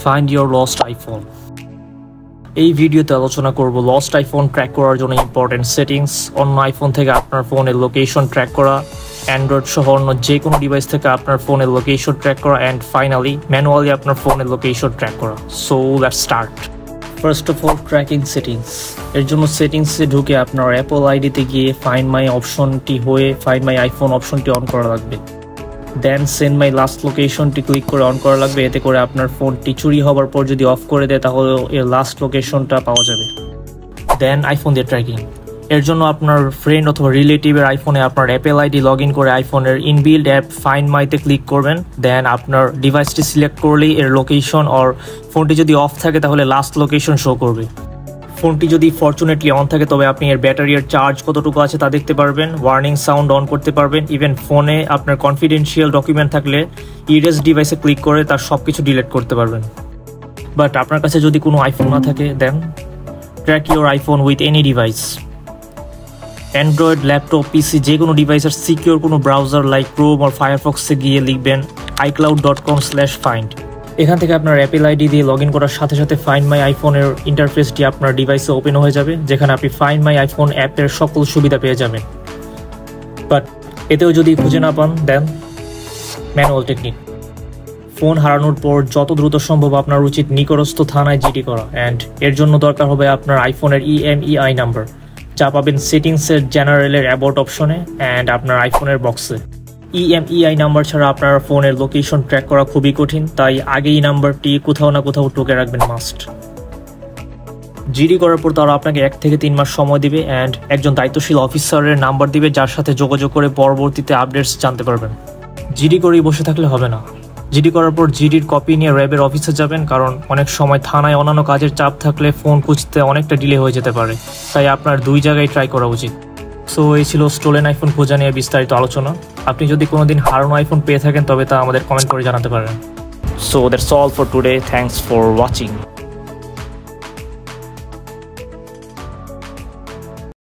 Find your lost iPhone. এই ভিডিওতে আলোচনা করব লস্ট আইফোন ট্র্যাক করার জন্য ইম্পর্টেন্ট সেটিংস, অন্য আইফোন থেকে আপনার ফোনের লোকেশন ট্র্যাক করা, অ্যান্ড্রয়েড সহ অন্য যে কোনো ডিভাইস থেকে আপনার ফোনের লোকেশন ট্র্যাক করা, অ্যান্ড ফাইনালি ম্যানুয়ালি আপনার ফোনের লোকেশন ট্র্যাক করা। So let's start. First of all, tracking settings. এর জন্য সেটিংসে ঢুকে আপনার অ্যাপল আইডিতে গিয়ে ফাইন্ড মাই অপশনটি হয়ে ফাইন্ড মাই আইফোন অপশনটি অন করা লাগবে। দেন সেন্ড মাই লাস্ট লোকেশনটি ক্লিক করে অন করা লাগবে। এতে করে আপনার ফোনটি চুরি হওয়ার পর যদি অফ করে দেয় তাহলে এর লাস্ট লোকেশনটা পাওয়া যাবে। দেন আইফোন দিয়ে ট্র্যাকিং। এর জন্য আপনার ফ্রেন্ড অথবা রিলেটিভের আইফোনে আপনার অ্যাপেল আইডি লগ ইন করে আইফোনের ইনবিল্ড অ্যাপ ফাইন্ড মাইতে ক্লিক করবেন। দেন আপনার ডিভাইসটি সিলেক্ট করলেই এর লোকেশন আর ফোনটি যদি অফ থাকে তাহলে লাস্ট লোকেশন শো করবে। ফোনটি যদি ফরচুনেটলি অন থাকে তবে আপনি এর ব্যাটারির চার্জ কতটুকু আছে তা দেখতে পারবেন, ওয়ার্নিং সাউন্ড অন করতে পারবেন, ইভেন ফোনে আপনার কনফিডেন্সিয়াল ডকুমেন্ট থাকলে ইরেজ ডিভাইসে ক্লিক করে তার সব কিছু ডিলিট করতে পারবেন। বাট আপনার কাছে যদি কোনো আইফোন না থাকে then track your iPhone with any device. Android, laptop, PC যে কোনো ডিভাইসের সিকিউর কোনো ব্রাউজার লাইক ক্রোম আর ফায়ারফক্সে গিয়ে লিখবেন icloud.com/find। এখান থেকে আপনার অ্যাপেল আইডি দিয়ে লগ ইন করার সাথে সাথে ফাইন্ড মাই আইফোনের ইন্টারফেসটি আপনার ডিভাইসে ওপেন হয়ে যাবে, যেখানে আপনি ফাইন্ড মাই আইফোন অ্যাপের সকল সুবিধা পেয়ে যাবেন। বাট এতেও যদি খুঁজে না পান দেন ম্যানুয়াল টেকনিক। ফোন হারানোর পর যত দ্রুত সম্ভব আপনার উচিত নিকটস্থ থানায় জিডি করা, অ্যান্ড এর জন্য দরকার হবে আপনার আইফোনের EMEI নাম্বার, যা পাবেন সেটিংসের জেনারেলের অ্যাবাউট অপশনে অ্যান্ড আপনার আইফোনের বক্সে। EMEI নাম্বার ছাড়া আপনার ফোনের লোকেশন ট্র্যাক করা খুবই কঠিন, তাই আগেই নাম্বারটি কোথাও না কোথাও টুকে রাখবেন মাস্ট। জিডি করার পর তারা আপনাকে 1 থেকে 3 মাস সময় দিবে অ্যান্ড একজন দায়িত্বশীল অফিসারের নাম্বার দিবে, যার সাথে যোগাযোগ করে পরবর্তীতে আপডেটস জানতে পারবেন। জিডি করেই বসে থাকলে হবে না। জিডি করার পর জিডির কপি নিয়ে র্যাবের অফিসে যাবেন, কারণ অনেক সময় থানায় অন্যান্য কাজের চাপ থাকলে ফোন খুঁজতে অনেকটা ডিলে হয়ে যেতে পারে, তাই আপনার 2 জায়গায় ট্রাই করা উচিত। সো এই ছিল স্টোলেন আইফোন খোঁজা নিয়ে বিস্তারিত আলোচনা। আপনি যদি কোনোদিন হারানো আইফোন পেয়ে থাকেন তবে তা আমাদের কমেন্ট করে জানাতে পারেন। So that's all for today, thanks for watching.